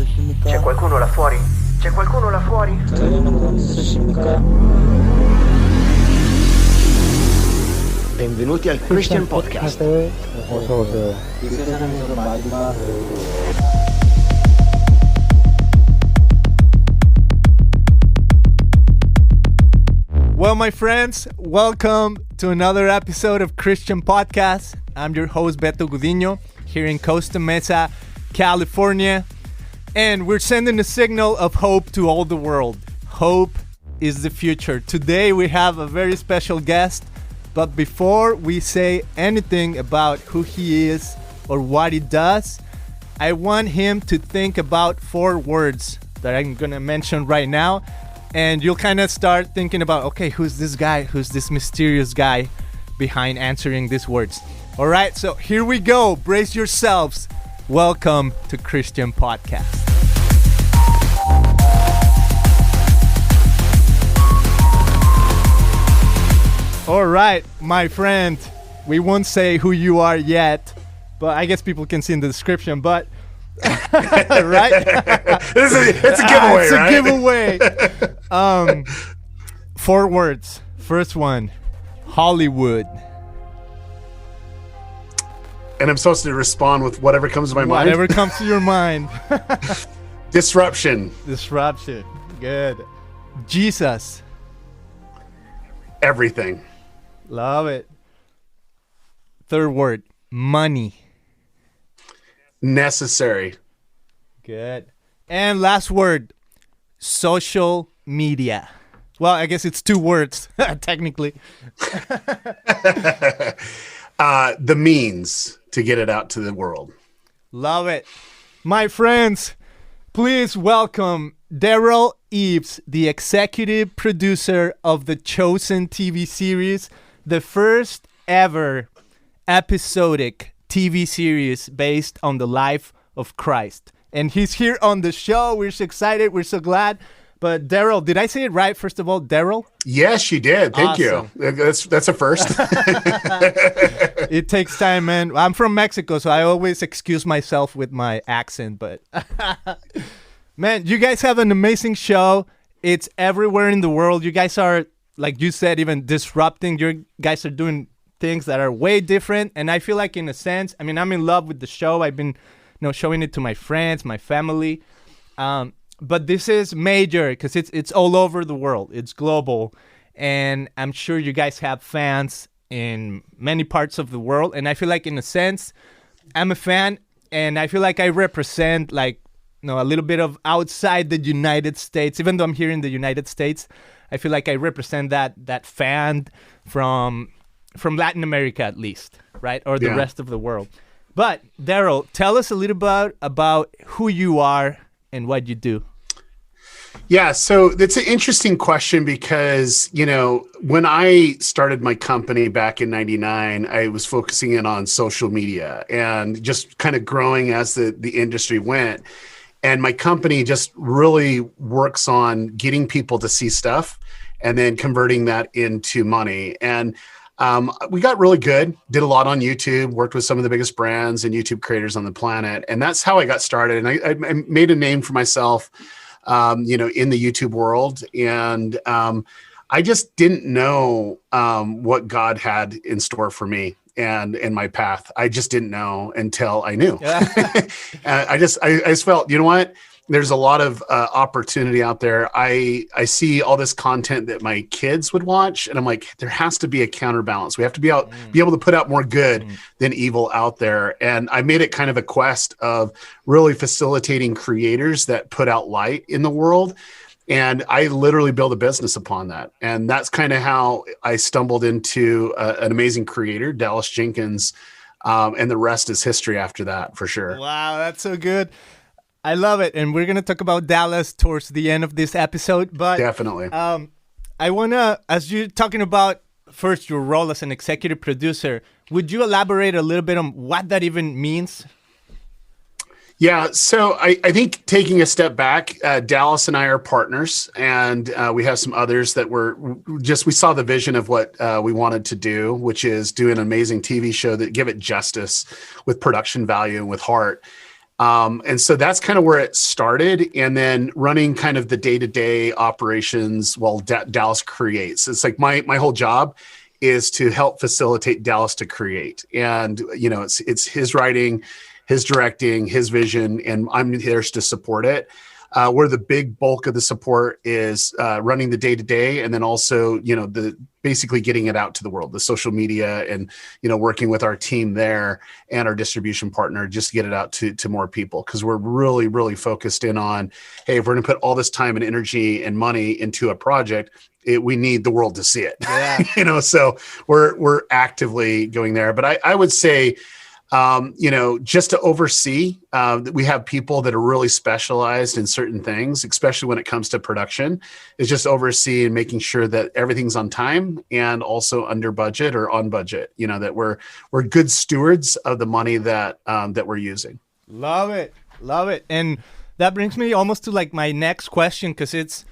C'è qualcuno là fuori? C'è qualcuno là fuori? Benvenuti al Christian Podcast. Well, my friends, welcome to another episode of Christian Podcast. I'm your host, Beto Gudinho, here in Costa Mesa, California. And we're sending a signal of hope to all the world. Hope is the future. Today we have a very special guest. But before we say anything about who he is or what he does, I want him to think about 4 words that I'm going to mention right now. And you'll kind of start thinking about, okay, who's this guy? Who's this mysterious guy behind answering these words? All right, so here we go. Brace yourselves. Welcome to Christian Podcast. All right, my friend, we won't say who you are yet, but I guess people can see in the description, but right? It's a giveaway, right? It's a giveaway. 4 words. First one, Hollywood. And I'm supposed to respond with whatever comes to my mind? Whatever comes to your mind. Disruption. Disruption. Good. Jesus. Everything. Love it. Third word, money. Necessary. Good. And last word, social media. Well, I guess it's 2 words, technically. The means to get it out to the world. Love it. My friends, please welcome Derral Eves, the executive producer of the Chosen TV series, the first ever episodic TV series based on the life of Christ. And he's here on the show. We're so excited. We're so glad. But Derral, did I say it right, first of all? Derral? Yes, you did. Thank you. That's a first. It takes time, man. I'm from Mexico, so I always excuse myself with my accent. But, man, you guys have an amazing show. It's everywhere in the world. You guys are, like you said, even disrupting. You guys are doing things that are way different. And I feel like, in a sense, I mean, I'm in love with the show. I've been, showing it to my friends, my family. But this is major because it's all over the world. It's global. And I'm sure you guys have fans in many parts of the world. And I feel like, in a sense, I'm a fan. And I feel like I represent, like, a little bit of outside the United States. Even though I'm here in the United States, I feel like I represent that fan from Latin America, at least, right? Or the rest of the world. But, Derral, tell us a little bit about who you are and what you do. Yeah, so that's an interesting question because, when I started my company back in 99, I was focusing in on social media and just kind of growing as the industry went. And my company just really works on getting people to see stuff and then converting that into money. And we got really good, did a lot on YouTube, worked with some of the biggest brands and YouTube creators on the planet. And that's how I got started. And I made a name for myself, in the YouTube world. And I just didn't know what God had in store for me and in my path. I just didn't know until I knew. Yeah. I just felt, you know what? There's a lot of opportunity out there. I see all this content that my kids would watch, and I'm like, there has to be a counterbalance. We have to be able to put out more good than evil out there. And I made it kind of a quest of really facilitating creators that put out light in the world. And I literally built a business upon that. And that's kind of how I stumbled into an amazing creator, Dallas Jenkins, and the rest is history after that, for sure. Wow, that's so good. I love it. And we're going to talk about Dallas towards the end of this episode. But definitely. I want to, as you're talking about first your role as an executive producer, would you elaborate a little bit on what that even means? Yeah, so I think taking a step back, Dallas and I are partners, and we have some others that we saw the vision of what we wanted to do, which is do an amazing TV show that give it justice with production value and with heart. And so that's kind of where it started. And then running kind of the day-to-day operations while Dallas creates. It's like my whole job is to help facilitate Dallas to create. And, it's his writing, his directing, his vision, and I'm there to support it. Where the big bulk of the support is running the day-to-day, and then also, basically getting it out to the world, the social media, and, working with our team there and our distribution partner just to get it out to more people. Because we're really, really focused in on, hey, if we're going to put all this time and energy and money into a project, we need the world to see it. Yeah. So we're actively going there. But I would say, just to oversee, we have people that are really specialized in certain things, especially when it comes to production, is just overseeing and making sure that everything's on time and also under budget or on budget, that we're good stewards of the money that we're using. Love it. And that brings me almost to like my next question, because it's,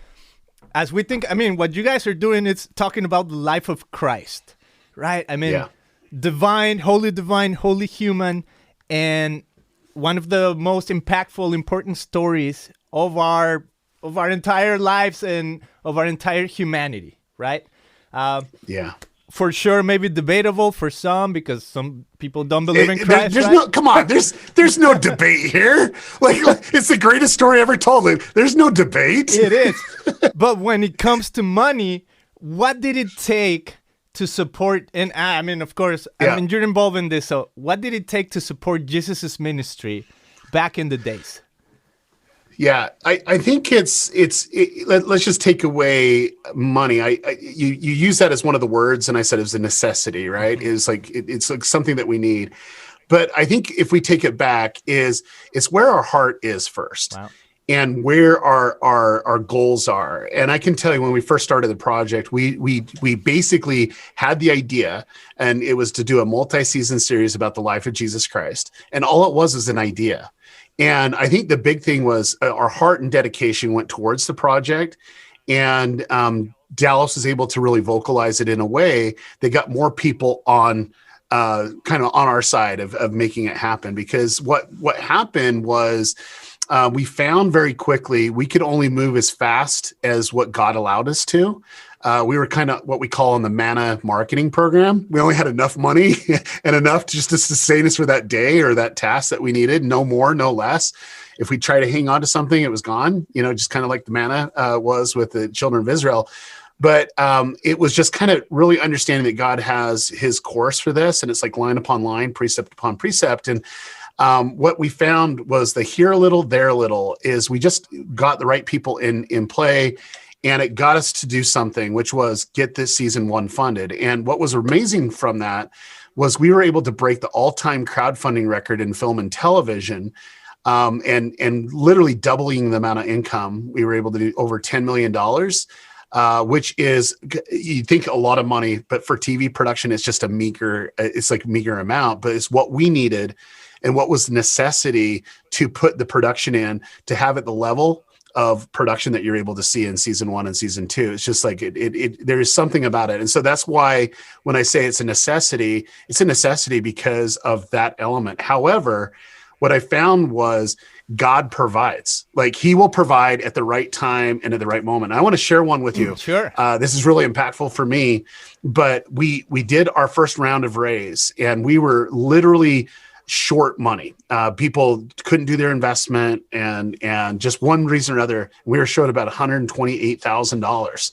as we think, what you guys are doing, it's talking about the life of Christ, right? Divine, holy human, and one of the most impactful, important stories of our entire lives and of our entire humanity, right? For sure, maybe debatable for some, because some people don't believe in Christ. There's no debate here. Like it's the greatest story ever told. There's no debate. It is. But when it comes to money, what did it take to support? And of course, you're involved in this. So what did it take to support Jesus's ministry back in the days? Yeah, I think let's just take away money. You use that as one of the words, and I said it was a necessity, right? Mm-hmm. It's like something that we need. But I think if we take it back, it's where our heart is first. Wow. And where our goals are. And I can tell you, when we first started the project, we basically had the idea, and it was to do a multi-season series about the life of Jesus Christ. And all it was an idea. And I think the big thing was our heart and dedication went towards the project. And Dallas was able to really vocalize it in a way that got more people on kind of on our side of making it happen. Because what happened was, we found very quickly we could only move as fast as what God allowed us to. We were kind of what we call in the manna marketing program. We only had enough money and enough to sustain us for that day or that task that we needed. No more, no less. If we try to hang on to something, it was gone, just kind of like the manna was with the children of Israel. But it was just kind of really understanding that God has his course for this. And it's like line upon line, precept upon precept. And what we found was the here a little, there a little is we just got the right people in play, and it got us to do something, which was get this season 1 funded. And what was amazing from that was we were able to break the all-time crowdfunding record in film and television, and literally doubling the amount of income. We were able to do over $10 million, which is, you think a lot of money, but for TV production, it's just meager amount, but it's what we needed. And what was the necessity to put the production in to have it the level of production that you're able to see in season 1 and season 2. It's just like there is something about it. And so that's why when I say it's a necessity because of that element. However, what I found was God provides. Like he will provide at the right time and at the right moment. I want to share one with you. Sure. This is really impactful for me, but we did our first round of raise, and we were literally short money. People couldn't do their investment, and just one reason or another, we were short about $128,000.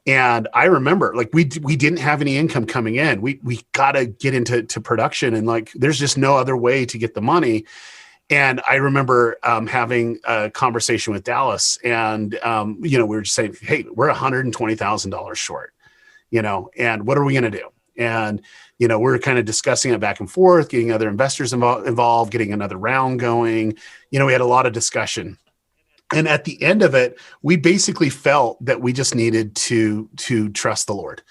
And I remember, like, we didn't have any income coming in. We got to get into production, and like, there's just no other way to get the money. And I remember having a conversation with Dallas, and we were just saying, hey, we're $120,000 short, and what are we going to do? And we're kind of discussing it back and forth, getting other investors involved, getting another round going. We had a lot of discussion. And at the end of it, we basically felt that we just needed to trust the Lord.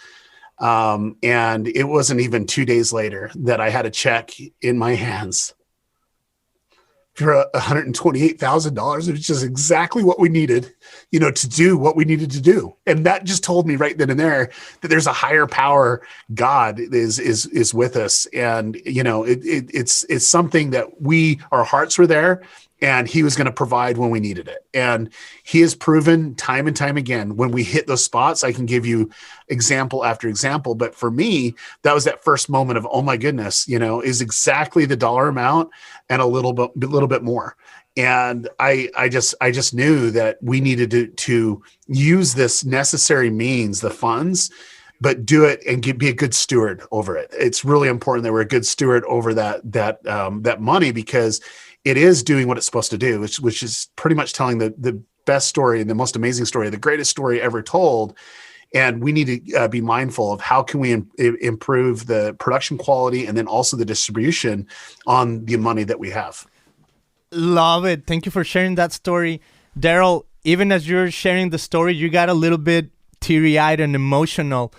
And it wasn't even 2 days later that I had a check in my hands for $128,000, which is exactly what we needed, to do what we needed to do. And that just told me right then and there that there's a higher power. God is with us. And, it's something that our hearts were there, and he was going to provide when we needed it. And he has proven time and time again, when we hit those spots. I can give you example after example, but for me, that was that first moment of, oh my goodness, is exactly the dollar amount and a little bit more. And I just knew that we needed to use this necessary means, the funds, but do it and be a good steward over it. It's really important that we're a good steward over that money, because it is doing what it's supposed to do, which is pretty much telling the best story and the most amazing story, the greatest story ever told. And we need to be mindful of how can we improve the production quality and then also the distribution on the money that we have. Love it. Thank you for sharing that story. Derral, even as you're sharing the story, you got a little bit teary-eyed and emotional.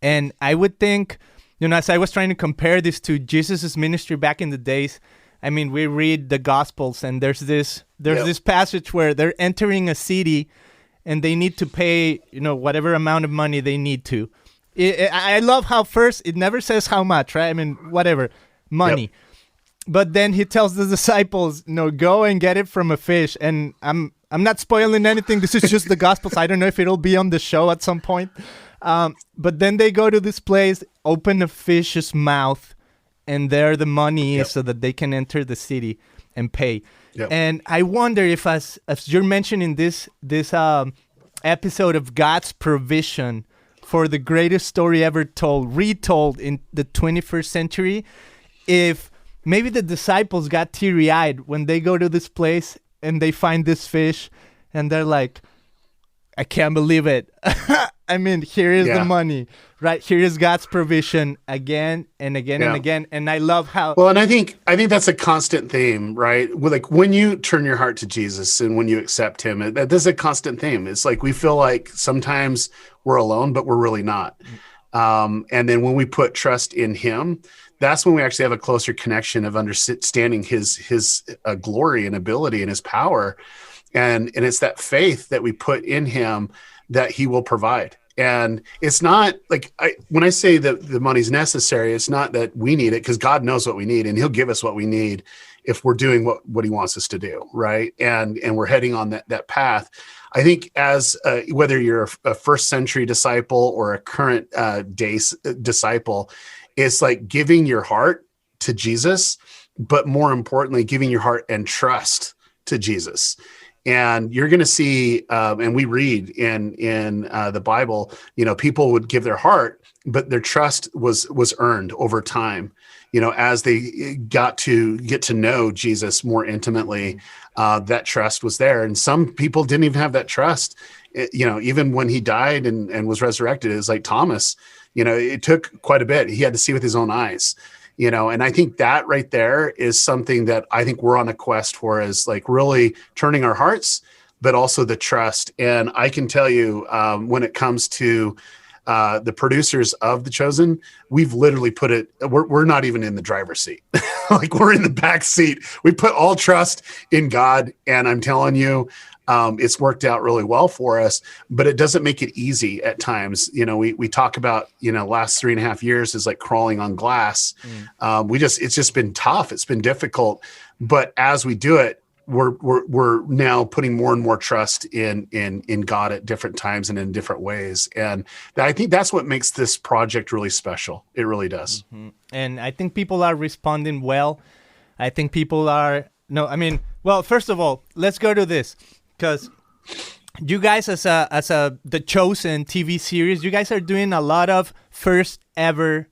And I would think, as I was trying to compare this to Jesus's ministry back in the days, I mean, we read the Gospels, and there's this passage where they're entering a city and they need to pay, whatever amount of money they need to. I love how first it never says how much, right? I mean, whatever, money. Yep. But then he tells the disciples, go and get it from a fish. And I'm not spoiling anything. This is just the Gospels. I don't know if it'll be on the show at some point. But then they go to this place, open a fish's mouth, and there the money is so that they can enter the city and pay. Yep. And I wonder if, as you're mentioning this episode of God's provision for the greatest story ever retold in the 21st century, if maybe the disciples got teary-eyed when they go to this place and they find this fish and they're like, I can't believe it. I mean, here is the money, right? Here is God's provision again and again and again. And I love how... Well, and I think that's a constant theme, right? Like when you turn your heart to Jesus and when you accept him, that is a constant theme. It's like we feel like sometimes we're alone, but we're really not. And then when we put trust in him, that's when we actually have a closer connection of understanding his glory and ability and his power. And it's that faith that we put in him that he will provide. And it's not like when I say that the money's necessary, it's not that we need it, because God knows what we need and he'll give us what we need if we're doing what he wants us to do. Right. And we're heading on that path. I think as whether you're a first century disciple or a current day disciple, it's like giving your heart to Jesus, but more importantly, giving your heart and trust to Jesus. And you're going to see, and we read in the Bible, people would give their heart, but their trust was earned over time. As they get to know Jesus more intimately, that trust was there. And some people didn't even have that trust. Even when he died and was resurrected, it was like Thomas. It took quite a bit. He had to see with his own eyes. And I think that right there is something that I think we're on a quest for, is like really turning our hearts, but also the trust. And I can tell you, when it comes to the producers of The Chosen, we've literally put it, we're not even in the driver's seat. Like we're in the back seat. We put all trust in God. And I'm telling you, it's worked out really well for us, but it doesn't make it easy at times. We talk about, last 3.5 years is like crawling on glass. It's just been tough. It's been difficult, but as we do it, we're now putting more and more trust in God at different times and in different ways. And I think that's what makes this project really special. It really does. Mm-hmm. And I think people are responding well. I think people are, first of all, let's go to this. Because you guys, as The Chosen TV series, you guys are doing a lot of first ever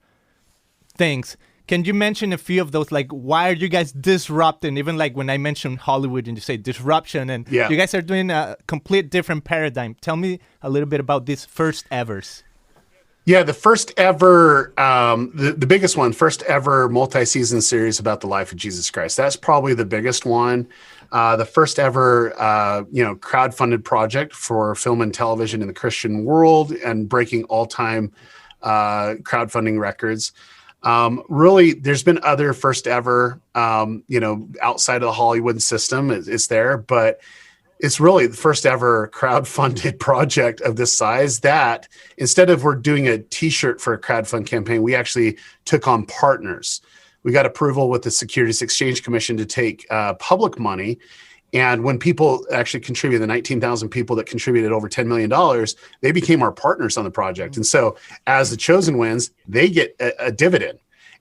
things. Can you mention a few of those? Like, why are you guys disrupting? Even like when I mentioned Hollywood and you say disruption, and you guys are doing a complete different paradigm. Tell me a little bit about these first evers. Yeah, the first ever, the biggest one, first ever multi-season series about the life of Jesus Christ. That's probably the biggest one. The first ever, crowdfunded project for film and television in the Christian world and breaking all-time crowdfunding records. Really, there's been other first ever, outside of the Hollywood system is there, but it's really the first ever crowdfunded project of this size that instead of we're doing a t-shirt for a crowdfund campaign, we actually took on partners. We got approval with the Securities Exchange Commission to take public money. And when people actually contributed, the 19,000 people that contributed over $10 million, they became our partners on the project. And so as the chosen wins, they get a dividend.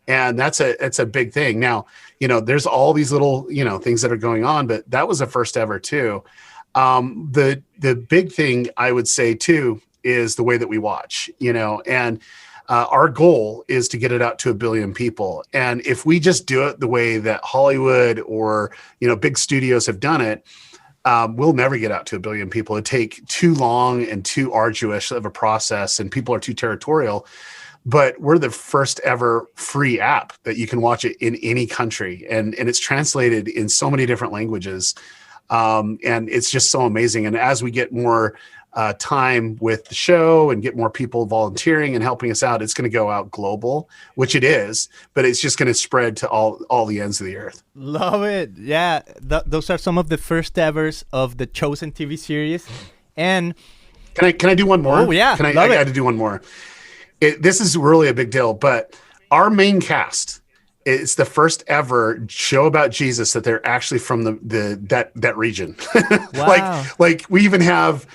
And that's a big thing. Now, there's all these little, things that are going on, but that was a first ever too. The big thing I would say too is the way that we watch, and our goal is to get it out to 1 billion people. And if we just do it the way that Hollywood or, big studios have done it, we'll never get out to 1 billion people. It'd take too long and too arduous of a process, and people are too territorial. But we're the first ever free app that you can watch it in any country. And it's translated in so many different languages. And it's just so amazing. And as we get more time with the show and get more people volunteering and helping us out, it's going to go out global, which it is, but it's just going to spread to all the ends of the earth. Love it. Yeah. Those are some of the first evers of the Chosen TV series. And can I do one more? Oh yeah. I got to do one more. This is really a big deal, but our main cast, it's the first ever show about Jesus that they're actually from that region. Wow. like we even have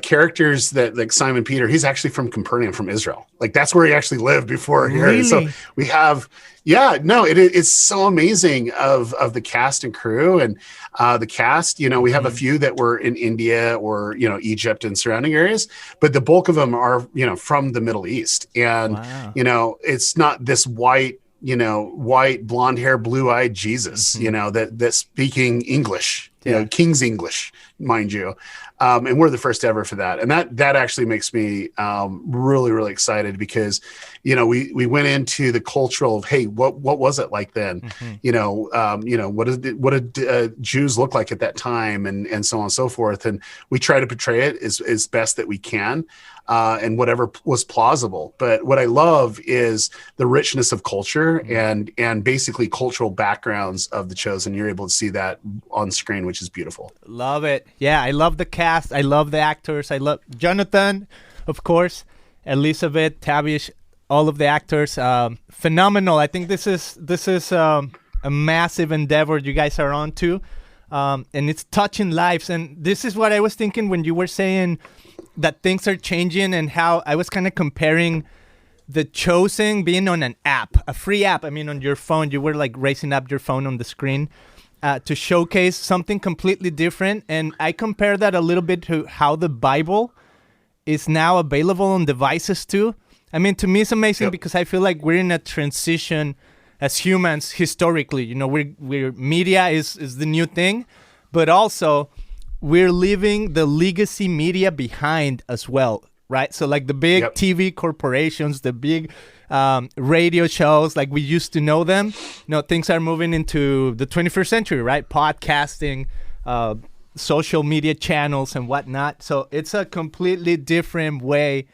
characters that like Simon Peter, he's actually from Capernaum, from Israel. Like that's where he actually lived before here. Really? So we have, it's so amazing of the cast and crew and the cast. We have a few that were in India or Egypt and surrounding areas, but the bulk of them are from the Middle East. And wow. It's not this white blonde hair, blue-eyed Jesus, that's speaking English, King's English, mind you. And we're the first ever for that. And that actually makes me really, really excited because, we went into the cultural of, hey, what was it like then? What did Jews look like at that time and so on and so forth. And we try to portray it as best that we can. And whatever was plausible. But what I love is the richness of culture and basically cultural backgrounds of the Chosen. You're able to see that on screen, which is beautiful. Love it. Yeah, I love the cast. I love the actors. I love Jonathan, of course, Elizabeth, Tavish, all of the actors. Phenomenal. I think this is a massive endeavor you guys are on to. And it's touching lives. And this is what I was thinking when you were saying that things are changing and how I was kind of comparing the Chosen being on an app, a free app. I mean, on your phone, you were like raising up your phone on the screen to showcase something completely different. And I compare that a little bit to how the Bible is now available on devices too. I mean, to me, it's amazing because I feel like we're in a transition as humans historically. We're media is the new thing, but also we're leaving the legacy media behind as well, right? So like the big TV corporations, the big radio shows, like we used to know them, things are moving into the 21st century, right? Podcasting, social media channels and whatnot. So it's a completely different way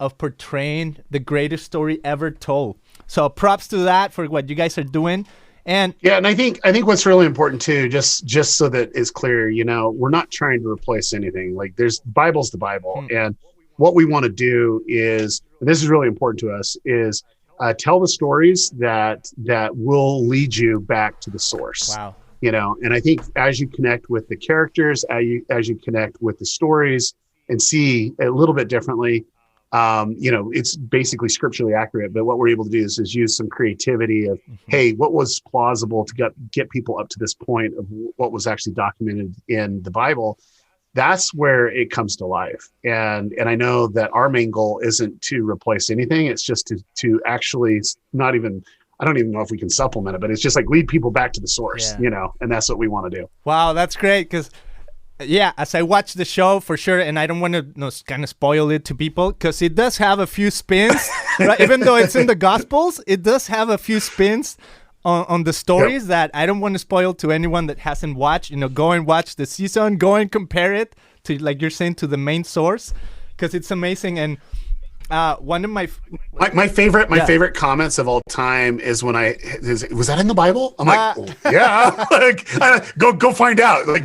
of portraying the greatest story ever told. So props to that for what you guys are doing. And I think what's really important too, just so that it's clear, we're not trying to replace anything. Like Bible's the Bible. And what we want to do is, and this is really important to us, is tell the stories that will lead you back to the source. Wow. And I think as you connect with the characters, as you connect with the stories and see a little bit differently, it's basically scripturally accurate, but what we're able to do is use some creativity of, hey, what was plausible to get people up to this point of what was actually documented in the Bible. That's where it comes to life. And I know that our main goal isn't to replace anything. It's just to actually I don't even know if we can supplement it, but it's just like lead people back to the source, and that's what we want to do. Wow, that's great. Because as I watch the show for sure, and I don't want to kind of spoil it to people because it does have a few spins, right? Even though it's in the Gospels, it does have a few spins on the stories that I don't want to spoil to anyone that hasn't watched. Go and watch the season, go and compare it to, like you're saying, to the main source because it's amazing. And One of my my favorite comments of all time is when was that in the Bible? I'm like, oh, yeah, like, go find out. Like,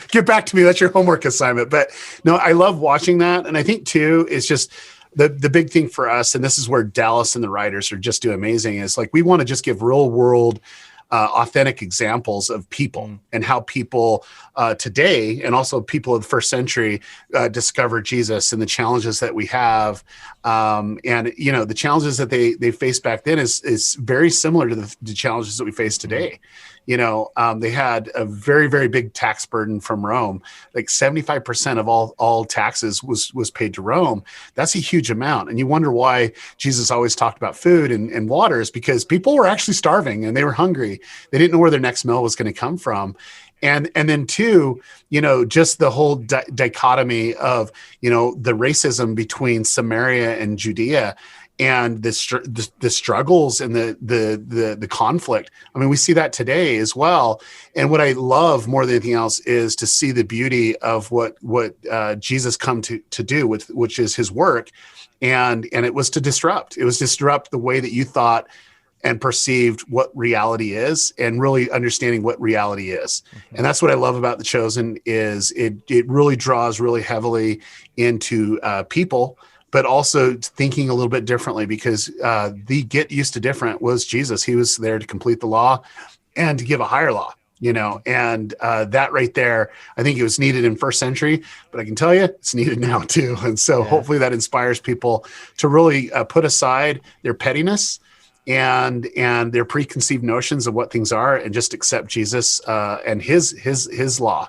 get back to me. That's your homework assignment. But no, I love watching that, and I think too, it's just the big thing for us, and this is where Dallas and the writers are just doing amazing. Is like we want to just give real world. Authentic examples of people and how people today and also people of the first century discover Jesus and the challenges that we have. And, the challenges that they faced back then is very similar to the challenges that we face today. They had a very, very big tax burden from Rome. Like 75% of all taxes was paid to Rome. That's a huge amount. And you wonder why Jesus always talked about food and water is because people were actually starving and they were hungry. They didn't know where their next meal was going to come from. And then two, just the whole dichotomy of, the racism between Samaria and Judea. And the struggles and the conflict. I mean, we see that today as well. And what I love more than anything else is to see the beauty of what Jesus come to do which is his work. And it was to disrupt. It was disrupt the way that you thought and perceived what reality is, and really understanding what reality is. Mm-hmm. And that's what I love about The Chosen is it really draws really heavily into people, but also thinking a little bit differently because the get used to different was Jesus. He was there to complete the law and to give a higher law, and that right there, I think it was needed in first century, but I can tell you it's needed now too. And so hopefully that inspires people to really put aside their pettiness and their preconceived notions of what things are and just accept Jesus and his law,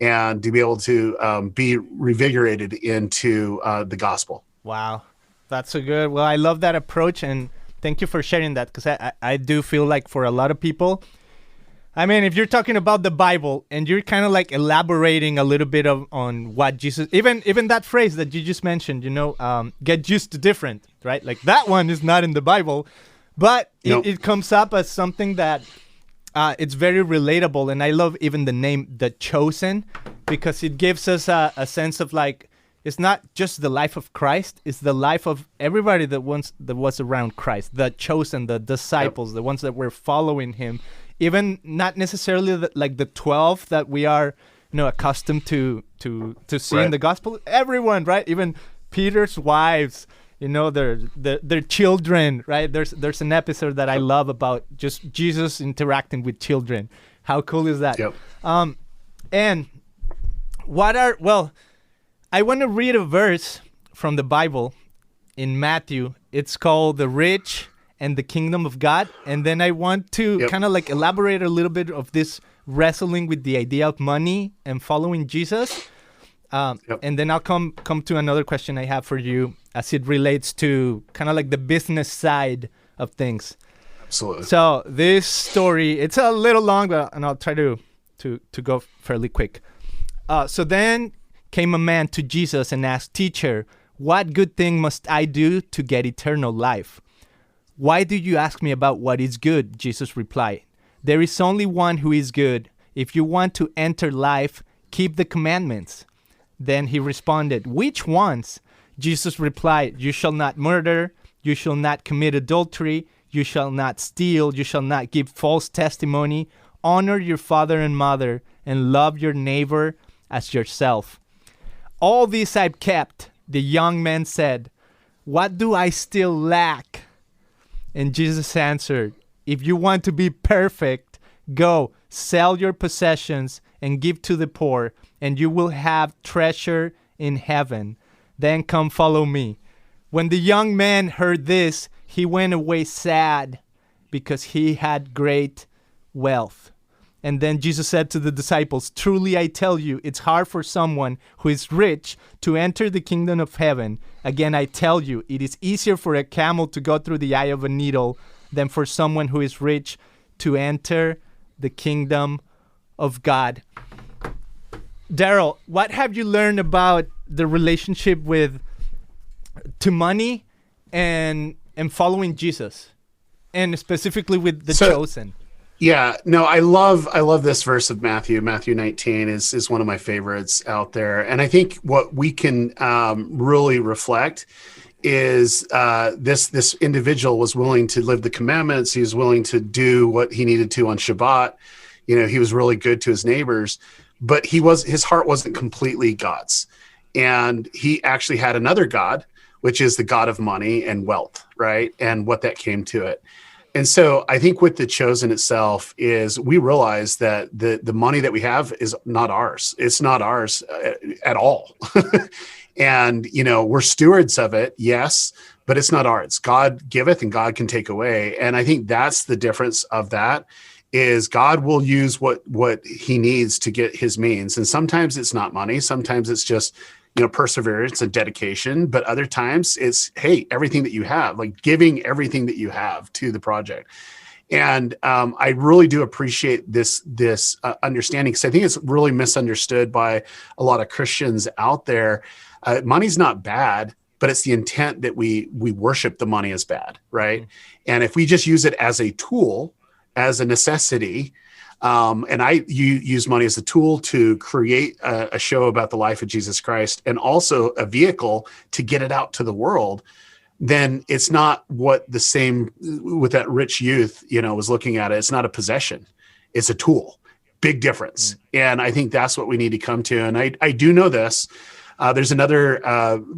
and to be able to be revigorated into the gospel. Wow, that's so good. Well, I love that approach, and thank you for sharing that, because I do feel like for a lot of people, I mean, if you're talking about the Bible and you're kind of like elaborating a little bit on what Jesus, even that phrase that you just mentioned, get used to different, right? Like that one is not in the Bible, but it comes up as something that it's very relatable. And I love even the name, The Chosen, because it gives us a sense of like, it's not just the life of Christ, it's the life of everybody that was around Christ, the chosen, the disciples, the ones that were following him. Even not necessarily like the 12 that we are, accustomed to see in the gospel. Everyone, right? Even Peter's wives, their children, right? There's an episode that I love about just Jesus interacting with children. How cool is that? Yep. And I want to read a verse from the Bible in Matthew. It's called The Rich and the Kingdom of God. And then I want to kind of like elaborate a little bit of this wrestling with the idea of money and following Jesus. And then I'll come to another question I have for you as it relates to kind of like the business side of things. Absolutely. So this story, it's a little long, and I'll try to go fairly quick. So then came a man to Jesus and asked, "Teacher, what good thing must I do to get eternal life?" "Why do you ask me about what is good?" Jesus replied. "There is only one who is good. If you want to enter life, keep the commandments." Then he responded, "Which ones?" Jesus replied, "You shall not murder, you shall not commit adultery, you shall not steal, you shall not give false testimony, honor your father and mother, and love your neighbor as yourself. All these I've kept." The young man said, "What do I still lack?" And Jesus answered, "If you want to be perfect, go, sell your possessions and give to the poor, and you will have treasure in heaven. Then come follow me." When the young man heard this, he went away sad because he had great wealth. And then Jesus said to the disciples, "Truly I tell you, it's hard for someone who is rich to enter the kingdom of heaven. Again, I tell you, it is easier for a camel to go through the eye of a needle than for someone who is rich to enter the kingdom of God." Derral, what have you learned about the relationship to money and following Jesus, and specifically with the chosen? Yeah, no, I love this verse of Matthew 19 is one of my favorites out there. And I think what we can really reflect is this individual was willing to live the commandments. He was willing to do what he needed to on Shabbat. He was really good to his neighbors, but his heart wasn't completely God's. And he actually had another God, which is the God of money and wealth, right? And what that came to it. And so I think with the chosen itself is we realize that the money that we have is not ours. It's not ours at all. And, we're stewards of it, yes, but it's not ours. God giveth and God can take away. And I think that's the difference of that is God will use what he needs to get his means. And sometimes it's not money. Sometimes it's just, perseverance and dedication. But other times it's, hey, everything that you have, like giving everything that you have to the project. And I really do appreciate this understanding, because I think it's really misunderstood by a lot of Christians out there. Money's not bad, but it's the intent that we worship the money as bad, right? Mm-hmm. And if we just use it as a tool, as a necessity, and you use money as a tool to create a show about the life of Jesus Christ, and also a vehicle to get it out to the world, then it's not what the same with that rich youth, was looking at it. It's not a possession. It's a tool. Big difference. And I think that's what we need to come to. And I do know this. There's another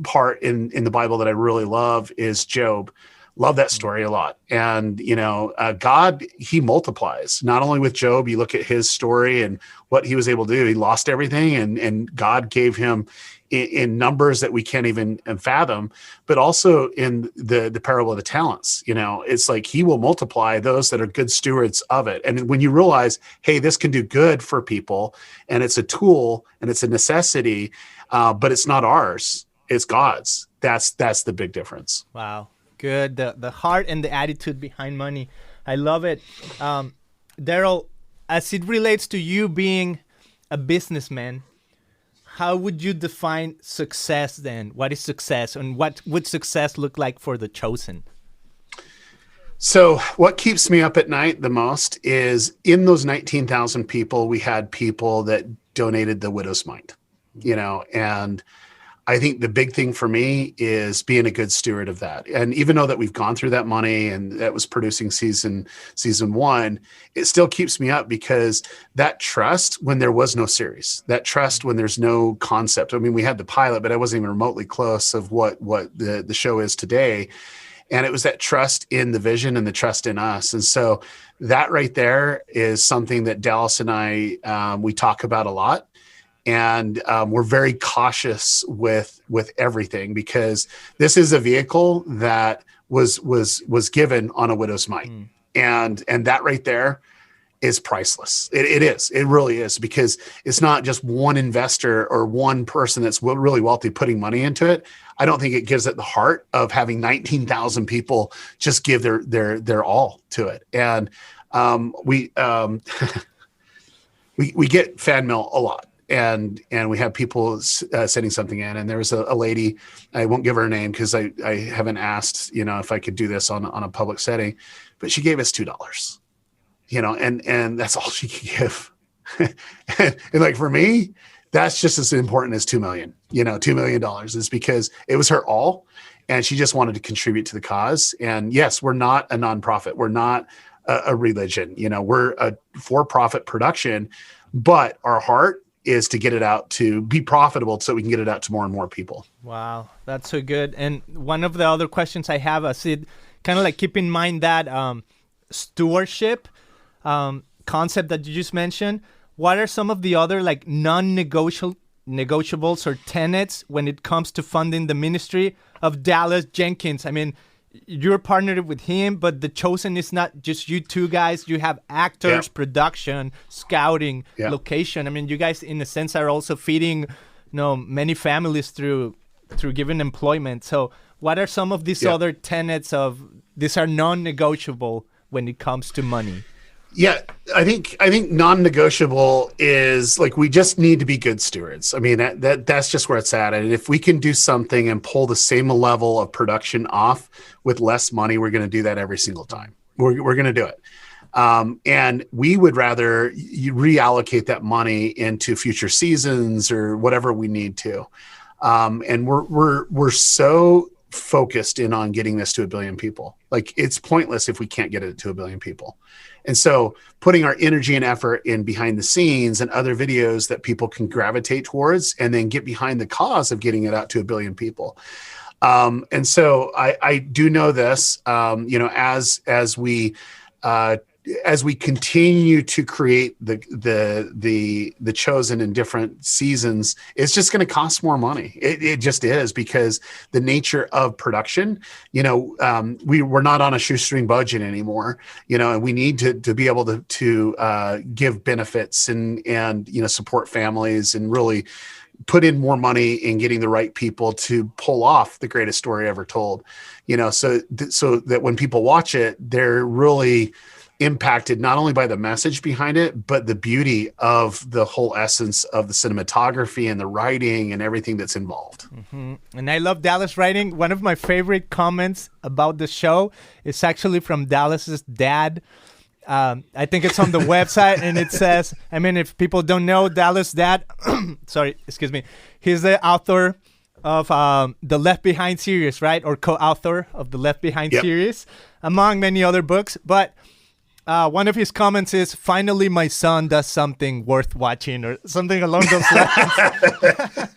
part in the Bible that I really love is Job. Love that story a lot. And, God, he multiplies. Not only with Job, you look at his story and what he was able to do. He lost everything, and God gave him in numbers that we can't even fathom, but also in the parable of the talents. It's like he will multiply those that are good stewards of it. And when you realize, hey, this can do good for people, and it's a tool and it's a necessity, but it's not ours, it's God's. That's the big difference. Wow. Good. The heart and the attitude behind money. I love it. Derral, as it relates to you being a businessman, how would you define success then? What is success, and what would success look like for the chosen? So what keeps me up at night the most is in those 19,000 people, we had people that donated the widow's mite, and I think the big thing for me is being a good steward of that. And even though that we've gone through that money and that was producing season one, it still keeps me up, because that trust when there was no series, that trust when there's no concept. I mean, we had the pilot, but I wasn't even remotely close of what the show is today. And it was that trust in the vision and the trust in us. And so that right there is something that Dallas and I, we talk about a lot. And we're very cautious with everything, because this is a vehicle that was given on a widow's mite. And that right there is priceless. It is. It really is, because it's not just one investor or one person that's really wealthy putting money into it. I don't think it gives it the heart of having 19,000 people just give their all to it. And we get fan mail a lot. And we have people sending something in, and there was a lady, I won't give her name because I haven't asked, if I could do this on a public setting, but she gave us $2, and that's all she could give. and like for me, that's just as important as $2 million, $2 million is because it was her all, and she just wanted to contribute to the cause. And yes, we're not a nonprofit. We're not a religion, we're a for-profit production, but our heart is to get it out, to be profitable so we can get it out to more and more people. Wow, that's so good. And one of the other questions I have, Sid, kind of like keep in mind that stewardship concept that you just mentioned. What are some of the other like non-negotiables or tenets when it comes to funding the ministry of Dallas Jenkins? I mean, you're partnered with him, but the chosen is not just you two guys. You have actors, production, scouting, location. I mean, you guys, in a sense, are also feeding, many families through giving employment. So, what are some of these other tenets of these are non-negotiable when it comes to money? Yeah, I think non-negotiable is like we just need to be good stewards. I mean, that's just where it's at. And if we can do something and pull the same level of production off with less money, we're going to do that every single time. We're going to do it. And we would rather reallocate that money into future seasons or whatever we need to. And we're so focused in on getting this to 1 billion people. Like, it's pointless if we can't get it to 1 billion people. And so putting our energy and effort in behind the scenes and other videos that people can gravitate towards, and then get behind the cause of getting it out to 1 billion people. And so I do know this, as we continue to create the Chosen in different seasons, it's just going to cost more money. It just is, because the nature of production, we're not on a shoestring budget anymore, and we need to be able to give benefits and support families, and really put in more money in getting the right people to pull off the greatest story ever told, so that when people watch it, they're really impacted not only by the message behind it, but the beauty of the whole essence of the cinematography and the writing and everything that's involved. Mm-hmm. And I love Dallas writing. One of my favorite comments about the show is actually from Dallas's dad. I think it's on the website, and it says, if people don't know, Dallas' dad, he's the author of the Left Behind series, right? Or co-author of the Left Behind series, among many other books. But one of his comments is, "Finally, my son does something worth watching," or something along those lines.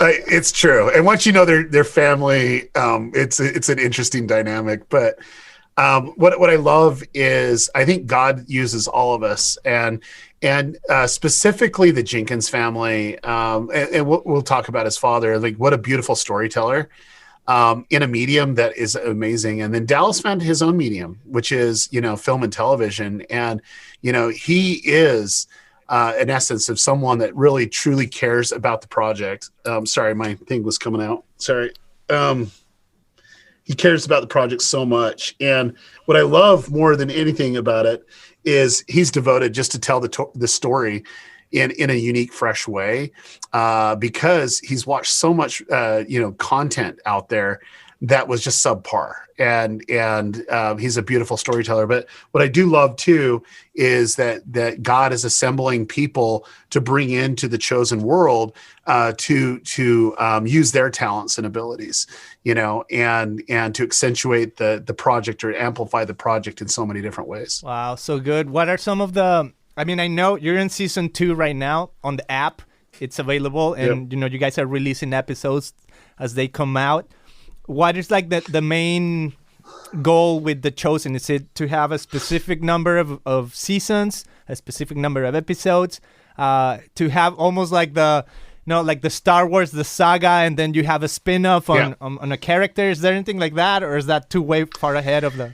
It's true. And once you know their family, it's an interesting dynamic. But what I love is, I think God uses all of us, and specifically the Jenkins family. And we'll talk about his father. Like, what a beautiful storyteller. In a medium that is amazing. And then Dallas found his own medium, which is, film and television. And, he is an essence of someone that really truly cares about the project. Sorry, my thing was coming out. Sorry. He cares about the project so much. And what I love more than anything about it is he's devoted just to tell the story in a unique, fresh way, because he's watched so much, content out there that was just subpar, and he's a beautiful storyteller. But what I do love too is that God is assembling people to bring into the chosen world, to use their talents and abilities, and to accentuate the project, or amplify the project in so many different ways. Wow, so good. What are some of the? I know you're in season 2 right now on the app. It's available, and you guys are releasing episodes as they come out. What is like the main goal with The Chosen? Is it to have a specific number of seasons, a specific number of episodes, to have almost like the Star Wars, the saga, and then you have a spin-off on a character? Is there anything like that, or is that too way far ahead of the?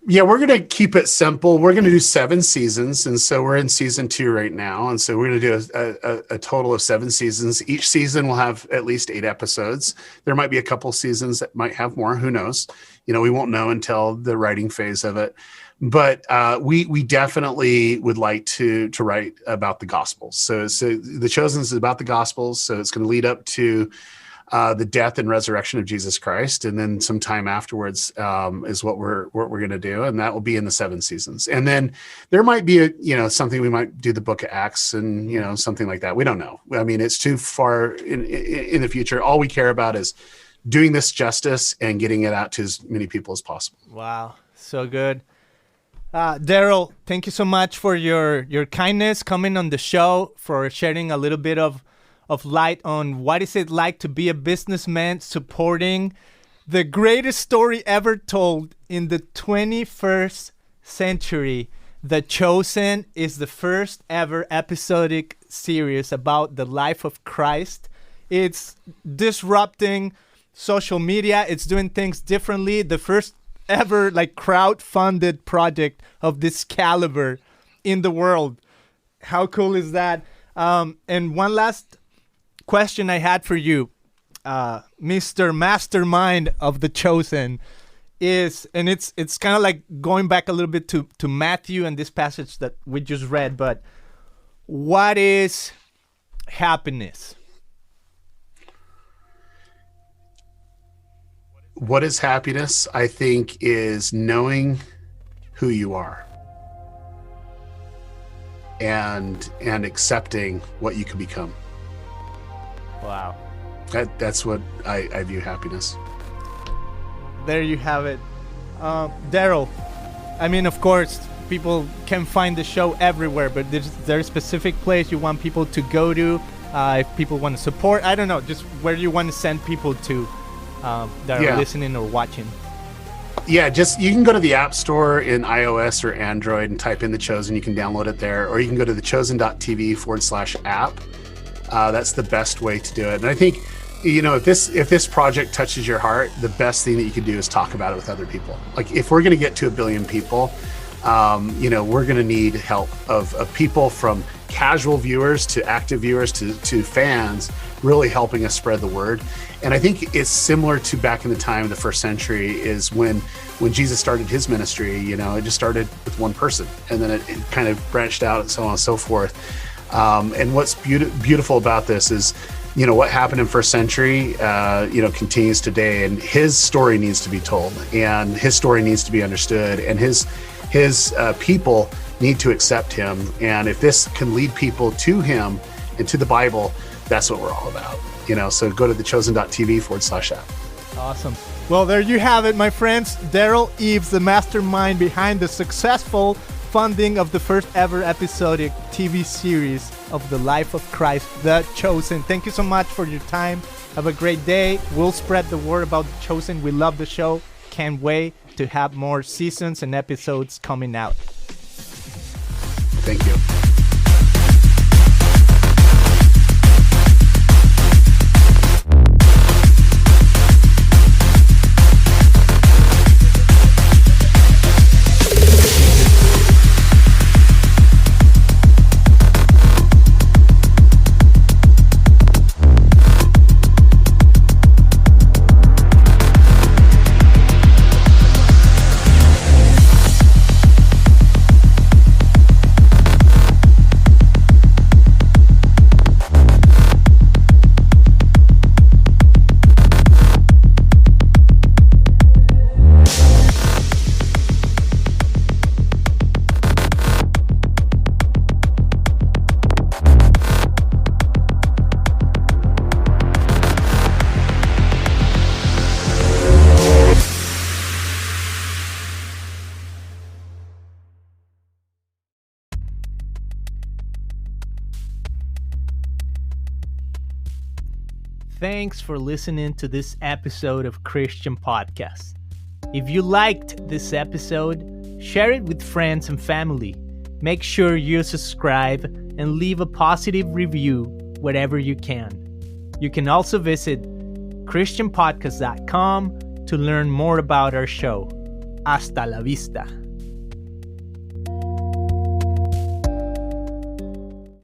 We're going to keep it simple. We're going to do 7 seasons. And so we're in season 2 right now. And so we're going to do a total of 7 seasons. Each season will have at least 8 episodes. There might be a couple seasons that might have more. Who knows? We won't know until the writing phase of it. But we definitely would like to write about the Gospels. So The Chosen is about the Gospels. So it's going to lead up to the death and resurrection of Jesus Christ, and then some time afterwards is what we're going to do, and that will be in the 7 seasons. And then there might be something we might do the Book of Acts, and something like that. We don't know. It's too far in the future. All we care about is doing this justice and getting it out to as many people as possible. Wow, so good. Derral, thank you so much for your kindness coming on the show, for sharing a little bit of light on what is it like to be a businessman supporting the greatest story ever told in the 21st century. The Chosen is the first ever episodic series about the life of Christ. It's disrupting social media. It's doing things differently. The first ever crowd-funded project of this caliber in the world. How cool is that? And one last question I had for you, Mr. Mastermind of The Chosen, is, and it's kind of like going back a little bit to Matthew and this passage that we just read, but what is happiness? What is happiness, I think, is knowing who you are and accepting what you can become. Wow. That's what I view happiness. There you have it. Derral, I mean, of course, people can find the show everywhere, but is there a specific place you want people to go to if people want to support? I don't know, just where you want to send people to that are listening or watching. Yeah, just you can go to the App Store in iOS or Android and type in The Chosen. You can download it there, or you can go to thechosen.tv/app. That's the best way to do it. And I think, if this project touches your heart, the best thing that you can do is talk about it with other people. Like, if we're going to get to 1 billion people, we're going to need help of people, from casual viewers to active viewers to fans, really helping us spread the word. And I think it's similar to back in the time of the first century, is when Jesus started his ministry. It just started with one person, and then it kind of branched out and so on and so forth. And what's beautiful about this is, what happened in first century, continues today, and his story needs to be told, and his story needs to be understood, and his people need to accept him. And if this can lead people to him and to the Bible, that's what we're all about. So go to thechosen.tv/app. Awesome. Well, there you have it, my friends. Derral Eves, the mastermind behind the successful funding of the first ever episodic TV series of the life of Christ, The Chosen. Thank you so much for your time. Have a great day. We'll spread the word about The Chosen. We love the show. Can't wait to have more seasons and episodes coming out. Thank you. Thanks for listening to this episode of Christian Podcast. If you liked this episode, share it with friends and family. Make sure you subscribe and leave a positive review wherever you can. You can also visit christianpodcast.com to learn more about our show. Hasta la vista.